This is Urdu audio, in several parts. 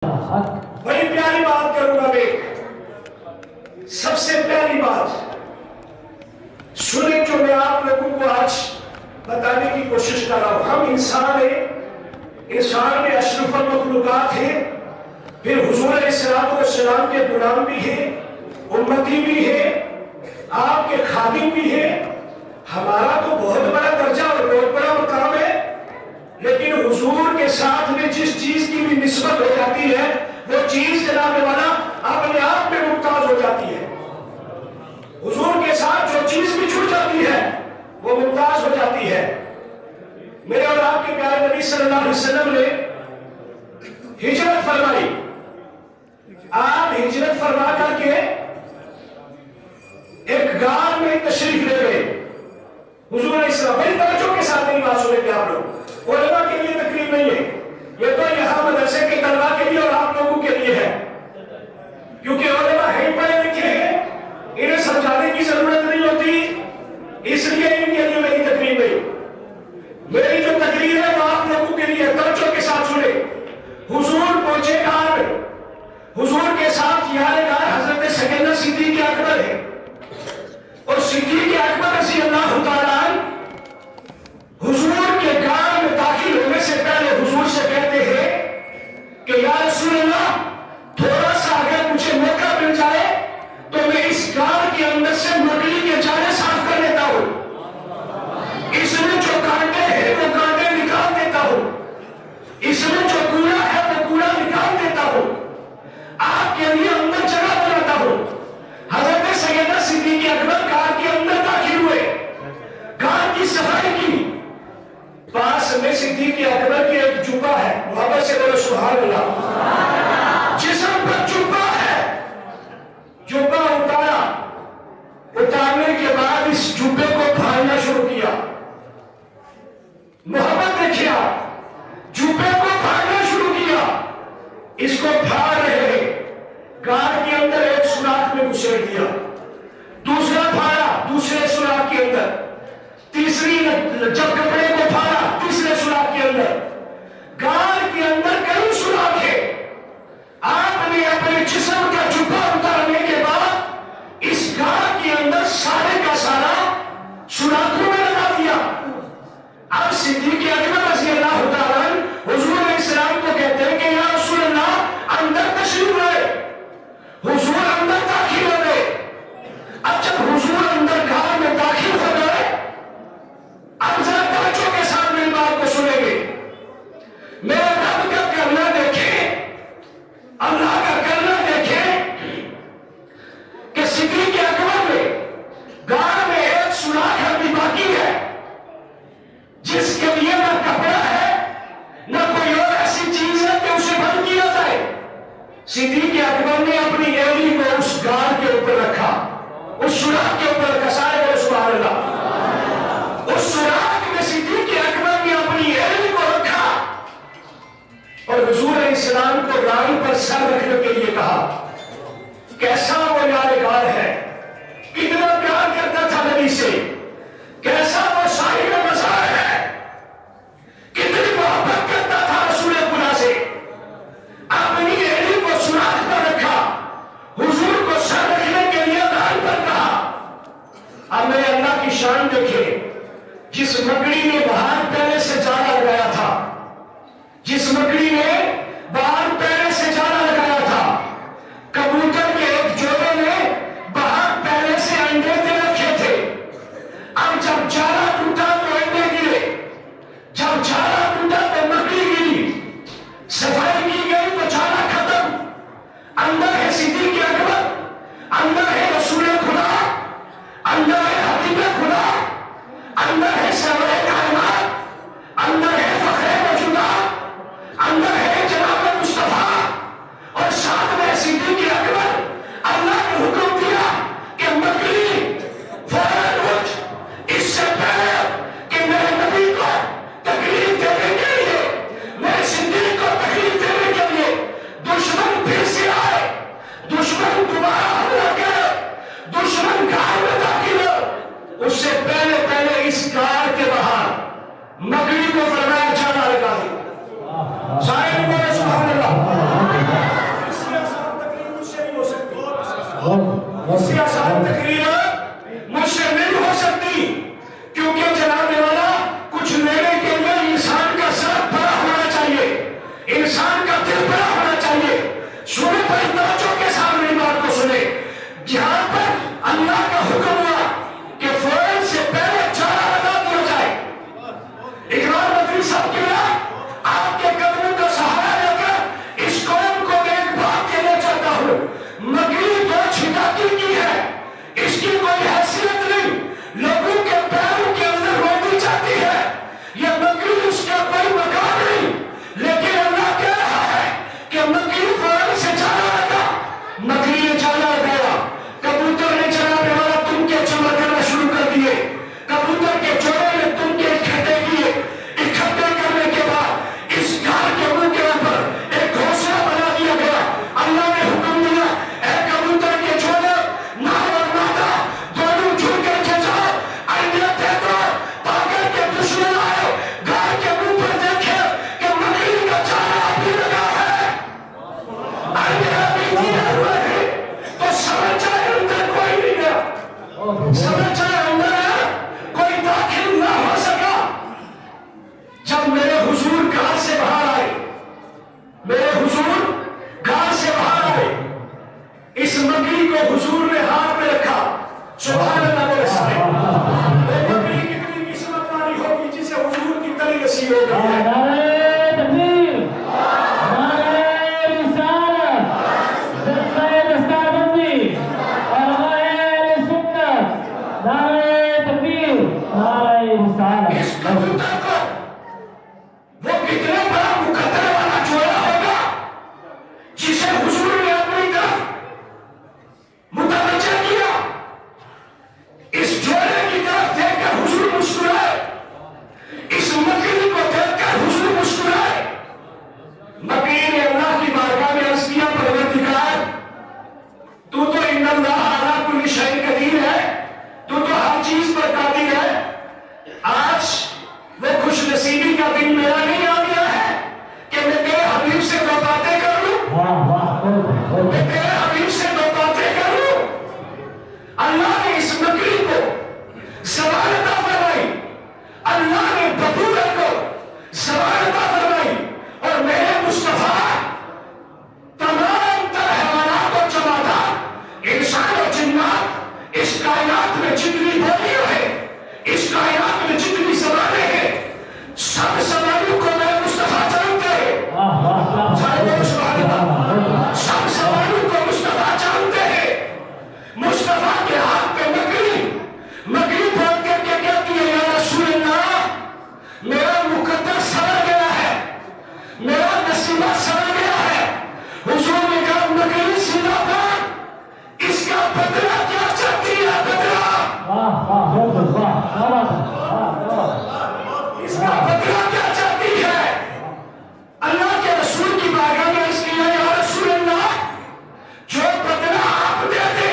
بڑی پیاری بات کروں گا میں، سب سے پہلی بات سنیں جو میں آپ لوگوں کو آج بتانے کی کوشش کر رہا ہوں۔ ہم انسان ہیں، انسان میں اشرف المخلوقات ہیں، پھر حضور علیہ السلام کے غلام بھی ہیں، امتی بھی ہیں، آپ کے خادم بھی ہیں۔ ہمارا تو بہت بڑا درجہ اور بہت بڑا مقام ہے، لیکن حضور کے ساتھ میں جس چیز کی بھی نسبت ہو جاتی ہے وہ چیز جناب والا اپنے آپ میں ممتاز ہو جاتی ہے۔ حضور کے ساتھ جو چیز بھی چھوٹ جاتی ہے وہ ممتاز ہو جاتی ہے۔ میرے اور آپ کے پیارے نبی صلی اللہ علیہ وسلم نے ہجرت فرمائی، آپ ہجرت فرما کر کے ایک غار میں تشریف لے گئے۔ حضور علیہ السلام بڑی توجہ کے ساتھ میری بات سنیں گے آپ لوگ، علماء کے لیے تقریر نہیں ہے، یہ تو یہاں مدرسے کے طلباء کے لیے اور آپ لوگوں کے لیے ہے، کیونکہ علماء ہیں پڑھے لکھے ہیں، انہیں سمجھانے کی ضرورت نہیں ہوتی، اس لیے ان کے لیے میری تقریر نہیں۔ میری جو تقریر ہے وہ آپ لوگوں کے لیے توجہ کے ساتھ سنیں۔ حضور پہنچے غار میں، حضور کے ساتھ یار غار حضرت سیدنا صدیق اکبر ہے، اور صدیق اکبر رضی اللہ تعالیٰ حضور کے غار میں داخل ہونے سے پہلے حضور سے کہتے ہیں کہ یا رسول اللہ تھوڑا سا اگر مجھے موقع مل جائے تو میں اس غار کے اندر سے مکڑی کے جالے صاف کر لیتا ہوں، اس میں جو کانٹے ہیں وہ کانٹے نکال دیتا ہوں، اس میں جو کوڑا ہے وہ کوڑا نکال دیتا ہوں، آپ کے لیے اندر جگہ بناتا ہوں۔ حضرت سیدنا صدیق اکبر غار کے اندر داخل ہوئے، غار کی صفائی کی، پاس میں صدیق اکبر کی ایک جوبہ ہے، محبت سے بولو سبحان اللہ، جسم پر جوبہ ہے، جوبہ اتارا، اتارنے کے بعد اس جوبے کو پھاڑنا شروع کیا۔ محبت دیکھیا، جوبے کو پھاڑنا شروع کیا، اس کو پھاڑ رہے ہیں، غار کے اندر ایک سوراخ میں گھسیٹ دیا، دوسرا پھاڑا دوسرے سوراخ کے اندر، تیسری جب کپڑے کو پھاڑا تیسرے سوراخ کے اندر، غار کے اندر کئی سوراخ ہے۔ آپ نے اپنے جسم کا جوبہ اتارنے کے بعد اس غار کے اندر سارے کا سارا سوراخوں میں لگا دیا۔ اب صدیق اکبر رضی اللہ تعالیٰ حضور علیہ السلام کو کہتے ہیں کہ یا رسول اللہ اندر تشریف لائے۔ حضور اندر داخل ہو گئے۔ اب جب حضور اندر غار میں داخل ہو گئے، اب ذرا توجہ کے ساتھ میری بات کو سنیں گے۔ میرے رب کا کرنا دیکھیں، اللہ کا کرنا دیکھیں کہ صدیق اکبر میں غار میں ایک سوراخ ابھی باقی ہے، جس کے لیے نہ کپڑا ہے نہ کوئی اور ایسی چیز ہے کہ اسے بند کیا جائے۔ صدیق اکبر نے اپنی ایڑی کو اس غار کے اوپر رکھا، اس سوراخ کے اوپر رکھا، سارے بولو سبحان اللہ۔ اس سوراخ میں صدیق اکبر نے اپنی ایڑی کو رکھا اور حضور علیہ السلام کو رائی پر سر رکھنے کے لیے کہا۔ کیسا وہ یادگار ہے، کتنا پیار کرتا تھا نبی سے، کیسا وہ صاحب مزار ہے، کتنی محبت کرتا تھا رسول خدا سے۔ اپنی ایڑی کو سوراخ پر رکھا، حضور کو سر رکھنے کے لیے رائی پر کہا۔ اب میرے اللہ کی شان دیکھیں، جس مکڑی نے باہر پہلے سے جالا لگایا تھا، جس مکڑی نے باہر پہلے سے جالا لگایا تھا، کبوتر کے ایک جوڑے نے باہر پہلے سے انڈے دے رکھے تھے، اب جب جالا ٹوٹا تو انڈے گرے، جب جالا ٹوٹا تو مکڑی گری، صفائی کی گئی تو جالا ختم۔ اندر ہے صدیق اکبر، اندر ہے رسول خدا، اندر ہے حبیب خدا، اندر ہے سرور کائنات، اندر ہے فخر موجودات، اندر ہے جناب مصطفیٰ، اور ساتھ میں صدیق اکبر۔ اللہ نے حکم دیا کہ مکڑی فوراً اٹھ، اس سے پہلے کہ میرے نبی کو تکلیف دینے کے لیے، میرے صدیق کو تکلیف دینے کے لیے دشمن پھر سے آئے، دشمن مکڑی تو چھٹاکی کی ہے، اس کی کوئی حیثیت نہیں، لوگوں کے پیروں کے اندر روندی جاتی ہے، یہ مکڑی اس کا کوئی مقام نہیں، لیکن اللہ کہہ رہا ہے کہ مکڑی فوراً سے چلا لگا، مکڑی نے چلا گیا، کبوتر نے جناب والا تم کے جمع کرنا شروع کر دیے، کبوتر کے جوڑے نے تم کے اکٹھے کیے، اکٹھے کرنے کے بعد اس گھر کے منہ کے اوپر ایک گھونسلہ بنا دیا گیا، اللہ نے حکم دیا اے کبوتر کے جوڑے نر اور مادہ دونوں جڑ کر کے جاؤ، انڈے دے دو تاکہ کے دشمن آئے گھر کے منہ پر دیکھے کہ مکڑی کا چارہ ابھی لگا ہے، انڈے ابھی دیے ہوئے ہیں، تو سمجھ جائے اندر کوئی نہیں گیا، سمجھ جائے اندر کوئی داخل نہ ہو سکا۔ جب میرے حضور گھر سے باہر آئے، میرے حضور گھر سے باہر آئے، اس مکڑی کو حضور نے ہاتھ میں رکھا، سبحان اللہ میرے ساتھ، وہ مکڑی کتنی قسمت والی ہوگی جسے حضور کی تلی نصیب ہو گئی ہے۔ نعرہ تکبیر، نعرہ رسالت، سلسلہ دستاربندی، علماء اہل سنت، نعرہ تکبیر، نعرہ رسالت۔ اس کبوتر کو وہ کتنے بڑا مقدر والا جوڑا ہوگا جسے حضور نے اپنی طرف متوجہ کیا، اس جوڑے کی طرف دیکھ کر حضور مسکرائے، اس مکڑی کو دیکھ کر حضور مسکرائے۔ مکڑی نے اللہ کی بارگاہ میں عرض کیا پروردگار تو تو ان اللہ علی کل شیء قدیر ہے، تو ہر چیز پر قادر ہے، آج وہ خوش نصیبی کا دن میرا نہیں آ گیا ہے کہ میں تیرے حبیب سے دو باتیں کر لوں، میں تیرے حبیب سے دو باتیں کر لوں۔ اللہ نے اس مکڑی کو زبان عطا فرمائی، اللہ نے ببولت کو زبان عطا فرمائی، اور میرے مصطفیٰ تمام تر حیوانات و جمادات، انسان و جنات، اس کائنات میں جتنی بولیاں ہیں، اس کائنات میں جتنی زبانیں ہیں، سب زبانوں کو میرے مصطفیٰ جانتے ہیں، سب زبانوں کو مصطفیٰ جانتے ہیں۔ مصطفیٰ کے ہاتھ پہ مکڑی، مکڑی بول کر کے کہتی ہے یا رسول اللہ میرا مقدر سڑ گیا ہے، میرا نصیبہ سڑ گیا ہے۔ حضور نے کہا مکڑی سیدھا بات، اس کا بدلہ کیا چاہتی ہے؟ بدلہ، اس کا بدلہ کیا چاہتی ہے؟ اللہ کے رسول کی بارگاہ میں اس لیے یا رسول اللہ جو بدلہ آپ دیتے،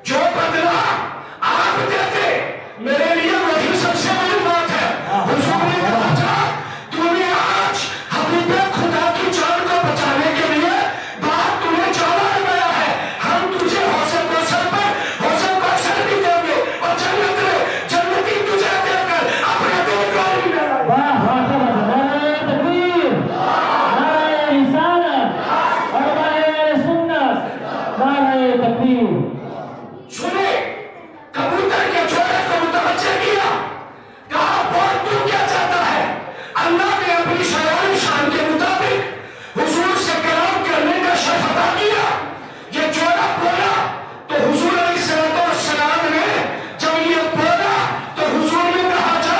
جو بدلہ آپ دیتے میرے لیے وہی سب سے بڑی بات ہے۔ حضور نے کہا جا تو نے آج حبیب خدا کی جان کو بچانے کے لیے بات تمہیں جانا لگایا ہے، ہم تجھے حوصل کوثر پر حوصل کوثر بھی دیں گے، اور جنت میں جنتی تجھے دے کر اپنے دل کو بھی لگائیں گے۔ نعرہ تکبیر، نعرہ رسالت، علماء اہل سنت، نعرہ تکبیر۔ سنے کبوتر کے جوڑے کو متوجہ کیا، کہا بول تو کیا چاہتا ہے؟ اللہ نے اپنی شیان شان کے مطابق حضور سے کلام کرنے کا شرف عطا کیا۔ یہ جوڑا بولا تو حضور علیہ السلام نے جب یہ بولا تو حضور نے کہا جا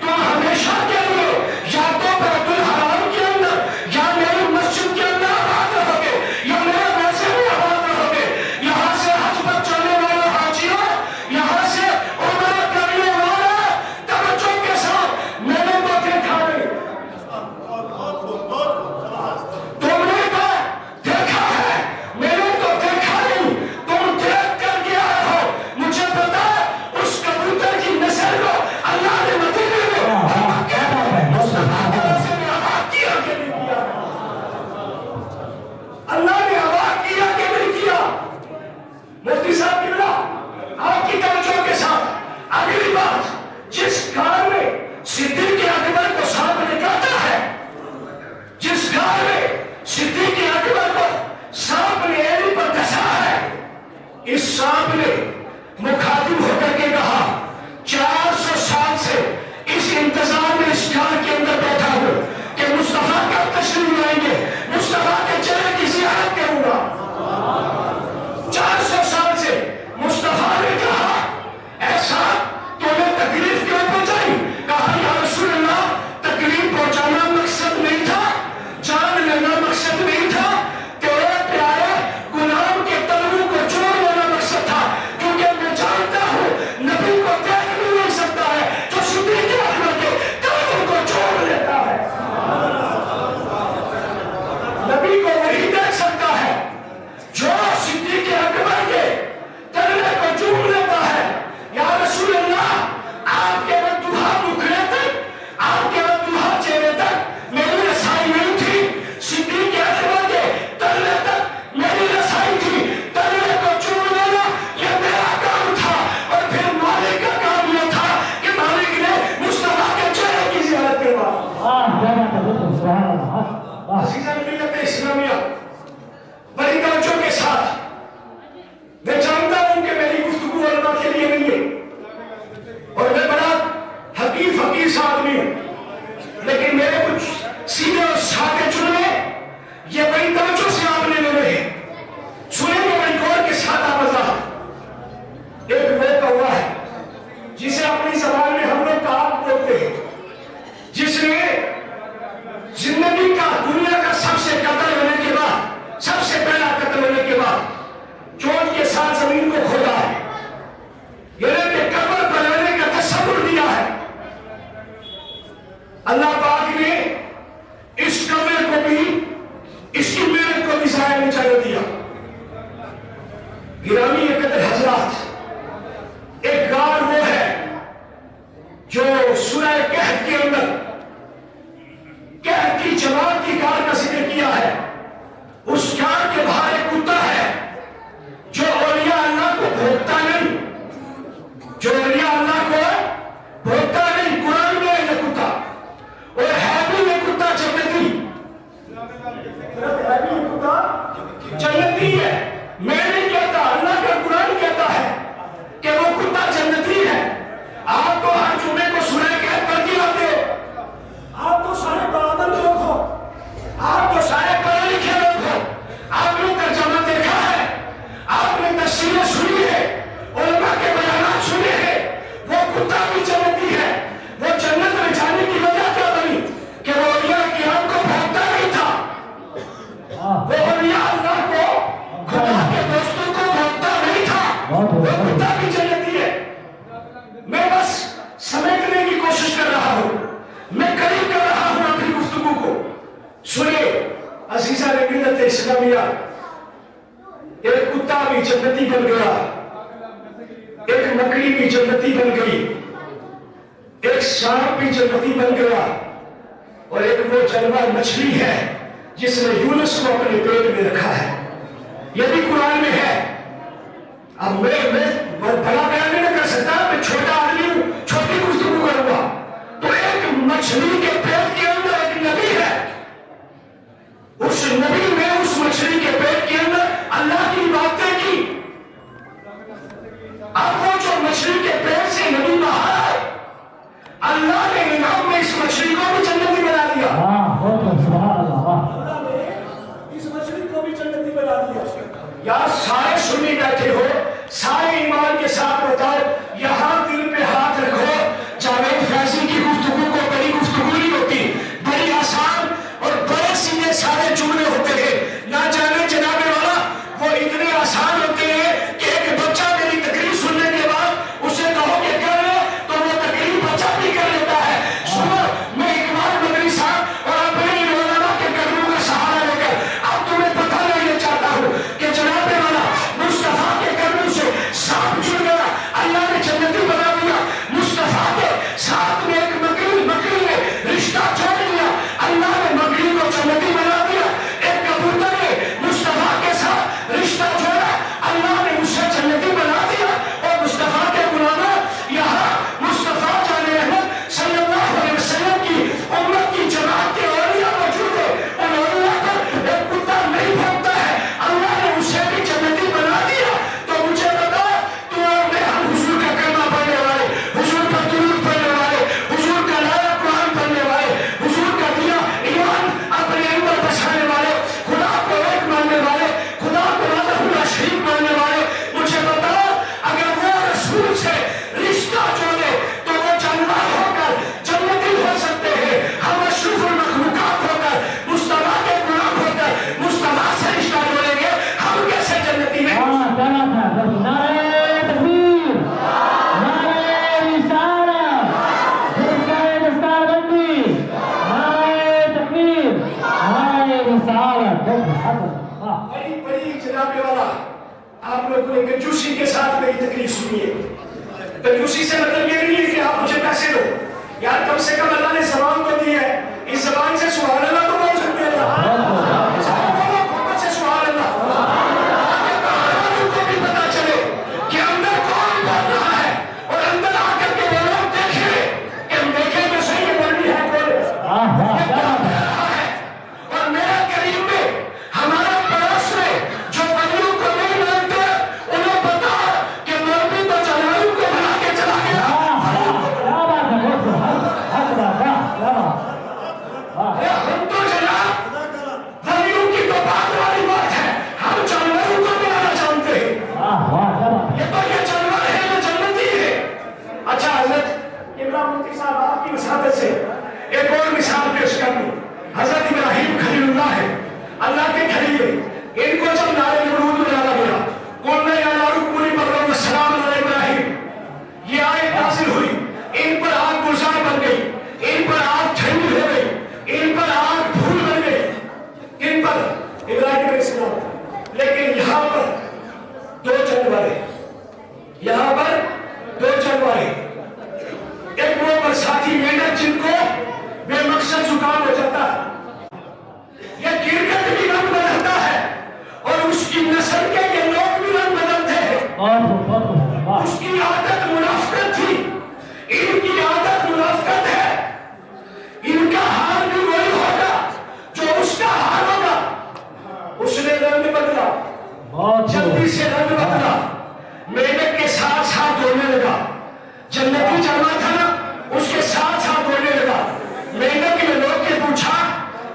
تم ہمیشہ کے لیے یا تو بیت الحرام کے اندر یا میری مسجد کے اندر آباد رہو گے، یا میرے ویسے بھی آباد رہو گے۔ یہاں سے حج پر چلنے والے حاجیوں، یہاں سے عمرہ کرنے والے توجہ کے ساتھ میں نے تو دیکھا نہیں، تم نے تو دیکھا ہے، میں نے تو دیکھا نہیں، تم دیکھ کر گیا ہو۔ مجھے پتا اس کبوتر کی نسل کو اللہ نے مدینے میں مکے میں مصطفیٰ کے رسول نے آباد کیا کہ نہیں کیا؟ اللہ نے آباد کیا کہ نہیں کیا؟ مفتی صاحب کی بلا آپ کی توجہ کے ساتھ اگلی بات، جس گھر میں صدیق اکبر کو سانپ نے کاٹا ہے، جس گھر میں صدیق اکبر کو سانپ نے ایڑی پر ڈسا ہے، اس سانپ نے مخاطب ہو کر کے کہا 400 سال سے اس انتظار میں اس گھر کے اندر بیٹھا ہوں کہ مصطفیٰ کب تشریف لائیں گے، مصطفیٰ کے چہرے کی زیارت بھی چلنے دیا. گرامی قدر حضرات، ایک غار وہ ہے جو سورہ کہف کے اندر کہف کی جماعت کی غار کا ذکر کیا ہے. اس غار کے باہر ایک کتا ہے جو اولیاء اللہ کو بھوکتا نہیں، جو اولیاء اللہ کو بھوکتا نہیں. قرآن میں ہے یہ کتا، اور ہے بھی یہ کتا جنتی، جنتی ہے. میں نہیں کہتا، اللہ کا قرآن کہتا ہے کہ وہ کتا جنتی ہے. آپ تو ہر جمعے کو سورہ کہف پڑھتے آتے ہو، آپ تو سارے برابر لوگ ہو، آپ تو سارے پڑھے لکھے لوگ ہو، آپ نے ترجمہ دیکھا ہے، آپ نے تفسیریں سنی ہے، علماء کے بیانات سنے ہیں. وہ کتا بھی جنتی ہے. وہ جنت میں جانے کی وجہ کیا بنی؟ کہ وہ اولیاء کرام کو بھوکتا نہیں تھا. وہ اولیاء اللہ کو، خدا کے دوستوں کو بھوکتا نہیں تھا. وہ کتا بھی جنتی ہے. میں بس سمیٹنے کی کوشش کر رہا ہوں، میں قریب کر رہا ہوں اپنی گفتگو کو. سنیے عزیزہ نے ملت اسلامیہ، ایک کتا بھی جنتی بن گیا، ایک مکڑی بھی جنتی بن گئی، ایک سانپ بھی جنتی بن گیا، اور ایک وہ جانور مچھلی ہے جس نے یونس کو اپنے پیٹ میں رکھا ہے. یہ بھی قرآن میں ہے. اب میں بڑا بیان نہیں کر سکتا، میں چھوٹا آدمی ہوں، چھوٹی گفتگو کروں گا. تو ایک مچھلی کے پیٹ کے اندر ایک نبی ہے، اس نبی نے اس مچھلی کے پیٹ کے اندر اللہ کی باتیں کی. اب وہ جو مچھلی کے پیٹ سے نبی باہر آئے، اللہ نے انعام میں اس مچھلی کو بھی جنتی بنا دیا. اس مچھلی کو بھی جنتی بنا دیا. یار سارے سنی بیٹھے ہو، سارے ایمان کے ساتھ بتاؤ، یہاں دل پہ ہاتھ رکھو. جاوید فیضی کی گفتگو کو بڑی گفتگو نہیں ہوتی، بڑی آسان اور بڑے سیدھے سارے جملے ہوتے ہیں. نہ جانے جناب والا وہ اتنے آسان ہوتے ہیں کہ ایک بچہ میری تقریر سننے کے بعد اسے کہو کہ کر لو تو وہ تقریر بچہ بھی کر لیتا ہے. سنو، میں اقبال مدنی صاحب اور اپنے علماء کے قدموں کا سہارا لے کر اب تمہیں پتہ لینا چاہتا ہوں کہ جناب والا مصطفیٰ کے قدموں سے سانپ جڑ گیا، اللہ نے جنتی بنا دیا. مصطفیٰ کے ساتھ میں ایک مکڑی نے رشتہ جوڑ لیا، اللہ نے مکڑی کو جنتی بنا دیا. ایک کبوتر نے مصطفیٰ کے ساتھ رشتہ جوڑا، اللہ نے اسے جنتی بنا دیا. اور مصطفیٰ کے غلاموں، یہاں مصطفیٰ جان احمد صلی اللہ علیہ وسلم کی امت کی جماعت کے اولیاء موجود ہے. ان اولیاء پر ایک کتا نہیں بھوکتا ہے، اللہ نے اسے بھی جنتی بنا دیا. تو مجھے بتا، تو اور میں ہم حضور کا کلمہ پڑھنے والے، حضور کا درود پڑھنے والے، حضور کا نعرہ قرآن پڑھنے والے، حضور کا دیا ایمان اپنے اندر بسانے والے، خدا کو ایک ماننے والے، خدا کو وحدہ لا شریک ماننے والے، مجھے بتا اگر وہ رسول سے رشتہ جوڑے تو وہ جانور ہو کر جنتی ہو سکتے ہیں. ہم اشرف المخلوقات ہو کر، مصطفیٰ کے غلام ہو کر مصطفیٰ سے رشتہ جوڑیں گے، ہم کیسے جنتی میں؟ بڑی جناب والا، آپ لوگوں نے کنجوسی کے ساتھ میری تقریر سنی ہے. کنجوسی سے مطلب یہ نہیں ہے کہ آپ مجھے پیسے دو. یار کم سے کم اللہ نے زبان کو دی ہے، اس زبان سے سبحان اللہ تو بول سکتے ہیں. محبت سے سبحان اللہ، کو بھی پتا چلے کہ اندر کون بول رہا ہے، اور اندر آ کر کے وہ لوگ دیکھیں کہ ہم دیکھیں تو صحیح ہے بولنی ہے کون ہے. اور میرے قریب میں ہمارا پڑوس میں جو ولیوں کو نہیں مانتے، انہیں بتا کہ مولوی تو جلالوں کو بنا کے چلا گیا. ہم تو جناب ولیوں کی تو بات والی بات ہے، ہم جانوروں کو بنانا چاہتے ہیں. یہ تو یہ جانور ہے، یہ جنتی ہے. اچھا حضرت ابراہیم مفتی صاحب، آپ کی وساطت سے ایک اور مثال پیش کر دوں. حضرت ابراہیم خلیل اللہ ہے، اللہ کے خلیل. ان کو جب نارے نمرود میں ڈالا گیا، قلنا یا نار کونی برا وسلام علی ابراہیم، یہ آیت نازل ہوئی. ان پر آگ گلزار بن گئی، ان پر آگ ٹھنڈی ہو گئی، ان پر آگ دھول بن گئی. ان پر ابراہیم علیہ السلام لیکن یہاں پر دو جانورے، یہاں پر دو جانورے، ایک وہ برساتی مینڈک جن کو بے مقصد زکام ہو جاتا ہے، یہ گرگٹ بھی رنگ بدلتا ہے اور اس کی نسل کے یہ لوگ بھی رنگ بدلتے ہیں۔ اس کی عادت منافقت تھی، ان کی عادت منافقت ہے، ان کا حال بھی وہی ہوگا جو اس کا حال ہوگا۔ اس نے رنگ بدلا، جلدی سے رنگ بدلا، مینڈک کے ساتھ ساتھ دوڑنے لگا، جنتی جانور تھا نا، اس کے ساتھ ساتھ دوڑنے لگا۔ مینڈک نے لوگ کے پوچھا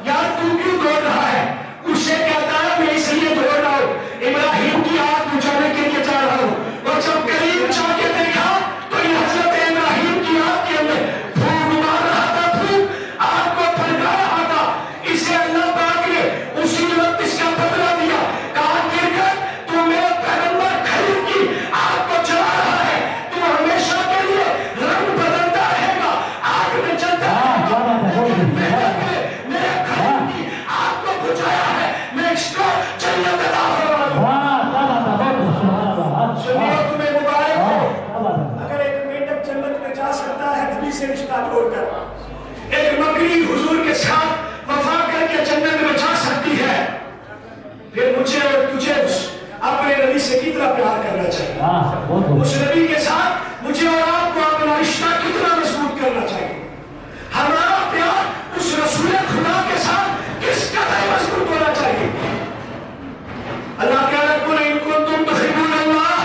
یار تو کیوں دوڑ رہا ہے؟ اسے کہتا ہے میں اس لیے دوڑ رہا ہوں، ابراہیم کی آگ بجھانے کے لیے جا رہا ہوں۔ اور جب قریب جا کے دیکھا تو یہ حضرت ابراہیم کی آگ کے اندر پھونک مار رہا تھا، پھونک آگ کو پھڑکا رہا تھا۔ اسے اللہ پاک نے اسی وقت اس کا بدلہ دیا، کہا گرگٹ تو میرے پیغمبر خلیل کی آگ کو جلا رہا ہے، تو ہمیشہ کے لیے رنگ بدلتا رہے گا، آگ میں چلتا رہے گا، لیکن میرے خلیل کی آگ کو بجھایا ہے، میں اس کو جنت عطا فرما دوں۔ سنیے تمہیں مبارک ہو، اگر ایک مینڈک جنت میں جا سکتا ہے نبی سے رشتہ جوڑ کر، ایک بکری حضور کے ساتھ وفا کر کے جنت میں جا سکتی ہے، پھر مجھے اور تجھے اپنے نبی سے کتنا پیار کرنا چاہیے، اس نبی کے ساتھ مجھے اور آپ کو اپنا رشتہ کتنا مضبوط کرنا چاہیے، ہمارا پیار اس رسول خدا کے ساتھ کس قدر مضبوط ہونا چاہیے۔ اللہ کہہ رہا قل ان کنتم تحبون اللہ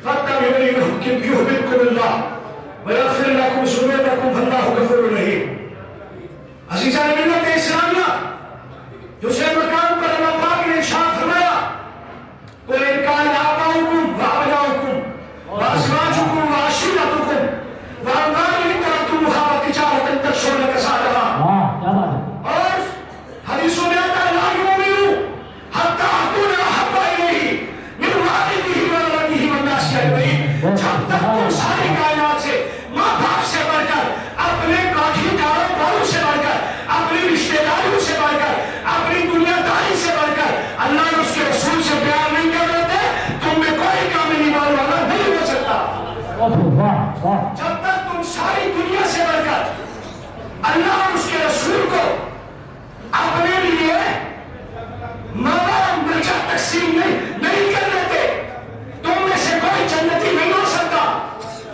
فاتبعونی یحببکم اللہ ویغفر لکم ذنوبکم واللہ غفور رحیم۔ عزیزان ملت اسلامیہ، دوسرے مقام پر اللہ پاک نے ارشاد فرمایا قل ان کان آباؤکم وابناؤکم وازواجکم وعشیرتکم واموال اقترفتموها وتجارة تخشون کسادها، اور حدیثوں میں آتا ہے لا یؤمنوا حتی اکون احب الیہ من والدہ وولدہ والناس اجمعین۔ جب تک تم ساری کائنات سے، ماں باپ سے بڑھ کر، اپنے کاٹھی کاروباروں سے بڑھ کر، اپنی رشتہ داریوں سے بڑھ کر، اپنی دنیا داری سے بڑھ کر اللہ اور اس کے رسول سے پیار نہیں کر لیتے، تم میں کوئی کامل ایمان والا نہیں ہو سکتا۔ جب تک تم ساری دنیا سے بڑھ کر اللہ اور اس کے رسول کو اپنے لیے مولا ملجا تقسیم نہیں کر لیتے، تم میں سے کوئی جنتی نہیں ہو سکتا۔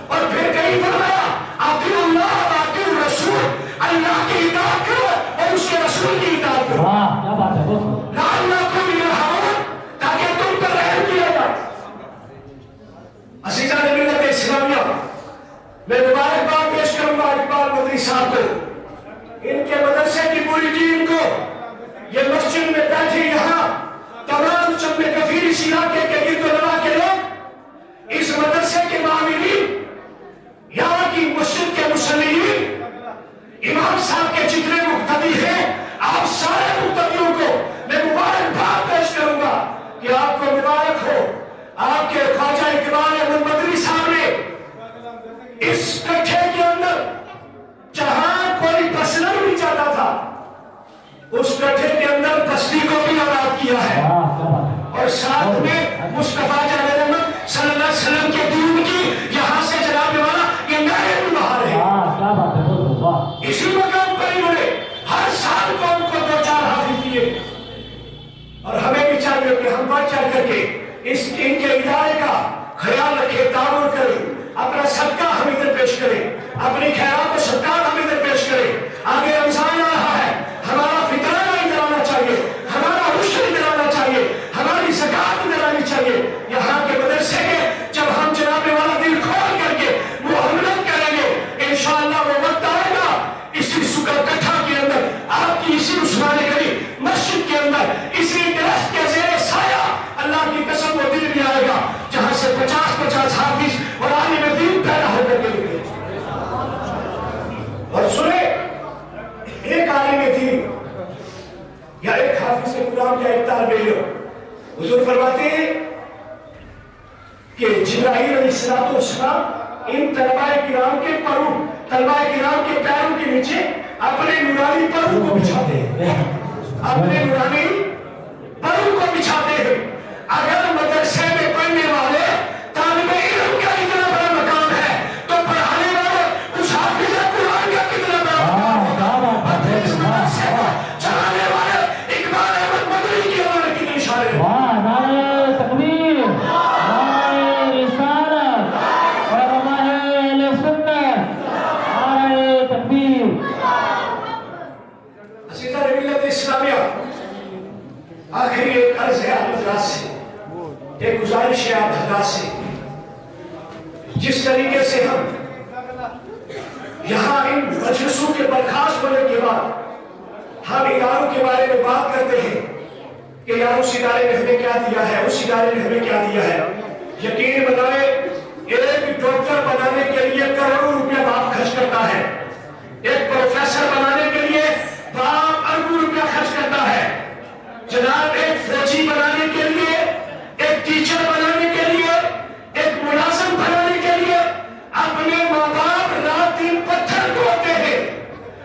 اور پھر کہیں فرمایا اطیعوا اللہ واطیعوا الرسول، اللہ کی اطاعت کرو اور اس کے رسول کی اطاعت کرو، لعلکم ترحمون، تاکہ تم پر رحم کیا جائے۔ عزیزان ملت اسلامیہ، میں مبارکباد پیش کروں گا اقبال مدنی صاحب کو، ان کے مدرسے کی پوری ٹیم کو، یہ مسجد میں بیٹھے یہاں تمام چمبے کفیر اس علاقے کے گرد و نواح کے لوگ، اس مدرسے کے معاملین، یہاں کی مسجد کے مصلین، امام صاحب کے جتنے مقتدی ہیں، آپ سارے مقتدیوں کو میں مبارکباد پیش کروں گا کہ آپ کو مبارک ہو، آپ کے خواجہ اقبال احمد مدنی صاحب نے اس کٹھے کے اندر جہاں کوئی بسنا نہیں چاہتا تھا، اس کٹھے کے اندر بستی کو بھی آباد کیا ہے، اور ساتھ میں مصطفیٰ جان احمد صلی اللہ علیہ وسلم کے دین کی یہاں سے جناب والا یہ نہر بھی باہر ہے۔ اسی مقام پر انہوں نے ہر سال قوم کو 2-4 حافظ دیے، اور ہمیں بھی چاہیے کہ ہم بڑھ چڑھ کر کے ان کے ادارے کا خیال رکھیں، تعاون کریں، اپنا صدقہ ہم ادھر پیش کریں، اپنی خیرات و صدقات ہم ادھر پیش کریں۔ آگے رمضان آ رہا ہے، ہمارا فطرانہ ادھر آنا چاہیے، ہمارا عشر ادھر آنا چاہیے، ہماری زکات ادھر آنی چاہیے۔ یہاں کے مدرسے کے جب ہم جناب والا دل کھول کر کے محمد کریں گے، انشاءاللہ وہ وقت آئے گا اسی سکر کٹھا کے اندر، آپ کی اسی عثمان گلی مسجد کے اندر، اسی درخت کے زیر سایہ اللہ کی قسم وہ دل بھی آئے گا جہاں سے 50-50 حافظ اور عالم دین پیدا ہو کر کے نکلے۔ اور سنیں، ایک عالم دین یا ایک حافظ قرآن یا ایک طالب علم، حضور فرماتے ہیں کہ جبرائیل علیہ السلام ان طلباء کرام کے پیروں کے نیچے اپنے نورانی پروں کو بچھاتے ہیں، اپنے نورانی پروں کو بچھاتے ہیں، عرض ہے آپ حضرات سے، ایک گزارش ہے آپ حضرات سے، جس طریقے سے ہم یہاں ان مجلسوں کے برخاست ہونے کے بعد ہم اداروں کے بارے میں بات کرتے ہیں کہ یار اس ادارے نے ہمیں کیا دیا ہے، اس ادارے نے ہمیں کیا دیا ہے، یقین بنائے ایک ڈاکٹر بنانے کے لیے کروڑوں روپیہ باپ خرچ کرتا ہے، ایک پروفیسر بنانے کے لیے باپ اربوں روپیہ خرچ کرتا ہے، جناب ایک فوجی بنانے کے لیے، ایک ٹیچر بنانے کے لیے، ایک ملازم بنانے کے لیے اپنے ماں باپ رات دن پتھر ڈھوتے ہیں،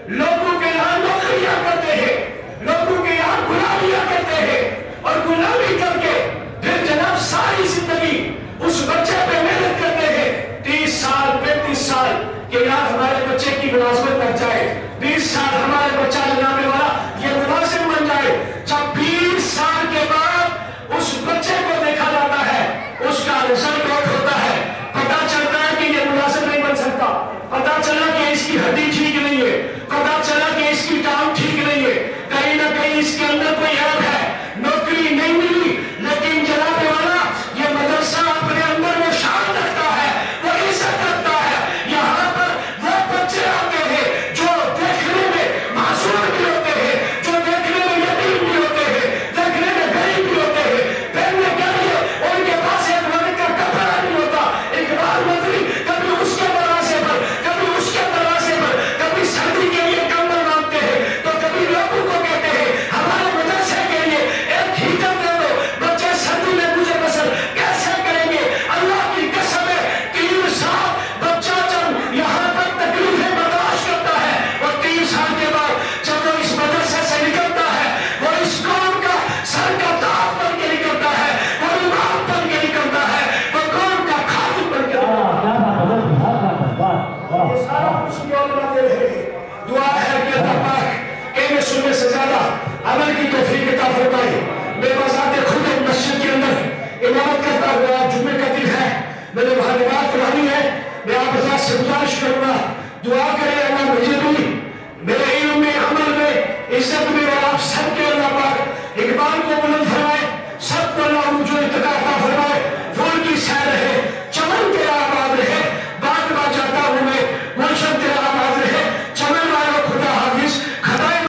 لوگوں کے یہاں نوکریاں کرتے ہیں، لوگوں کے یہاں غلامیاں کرتے ہیں، اور غلامی کر کے پھر جناب ساری زندگی اس بچے پہ محنت کرتے ہیں، 30 سال 35 سال کہ یار ہمارے بچے کی ملازمت لگ جائے، 20 سال ہمارے بچہ جناب والا یہ ملازم بن جائے، جب 20 سال کے بعد اس بچے کو دیکھا جاتا ہے، اس کا رزلٹ آؤٹ ہوتا ہے، پتا چلتا ہے کہ یہ ملازم نہیں بن سکتا، پتا چلا کہ اس کی ہڈی ٹھیک نہیں ہے، پتا چلا کہ اس کی ٹانگ ٹھیک نہیں ہے، کہیں نہ کہیں اس کے اندر کوئی عیب ہے، نوکری نہیں ملی، لیکن جناب والا یہ مدرسہ اپنے اندر میں شان رکھتا ہے، وہ عزت رکھتا ہے، یہاں پر وہ بچے آتے ہیں جو دیکھنے میں معذور بھی ہوتے ہیں، جو دیکھنے میں یتیم بھی ہوتے ہیں، دیکھنے میں غریب بھی ہوتے ہیں، پہننے کے لیے ان کے پاس ایک وقت کا کپڑا نہیں ہوتا، اقبال مدنی کبھی اس کے دروازے پر، کبھی اس کے دروازے پر، کبھی سردی کے لیے کمبل مانگتے ہیں تو کبھی لوگوں کو کہتے ہیں ہمارے مدرسے کے لیے ایک ہیٹر دے دو، بچے سردی میں گزر بسر کیسے کریں گے؟ اللہ کی قسم ہے 3 سال بچہ جب یہاں پر تکلیفیں برداشت کرتا ہے اور 3 سال کے بعد جب وہ اس مدرسے سے نکلتا ہے وہ اس قوم کا سر کا تاج بن کے نکلتا ہے، وہ امام بن کے نکلتا ہے، وہ قوم کا خادم بن کے نکلتا ہے۔ یہ سارا کچھ یہ علماء دے رہے ہیں، دعا ہے کہ اللہ پاک کہنے سننے سے زیادہ عمل کی توفیق عطا فرمائے۔ میں بذات خود ایک مسجد کے اندر امامت کرتا ہوا، جمعے کا دن ہے، میں نے وہاں نماز پڑھانی ہے، میں آپ حضرات سے گزارش کروں گا دعا کرے اللہ مجھے بھی میرے علم میں، عمل میں، عزت میں اور آپ سب کے اللہ پاک اقبال کو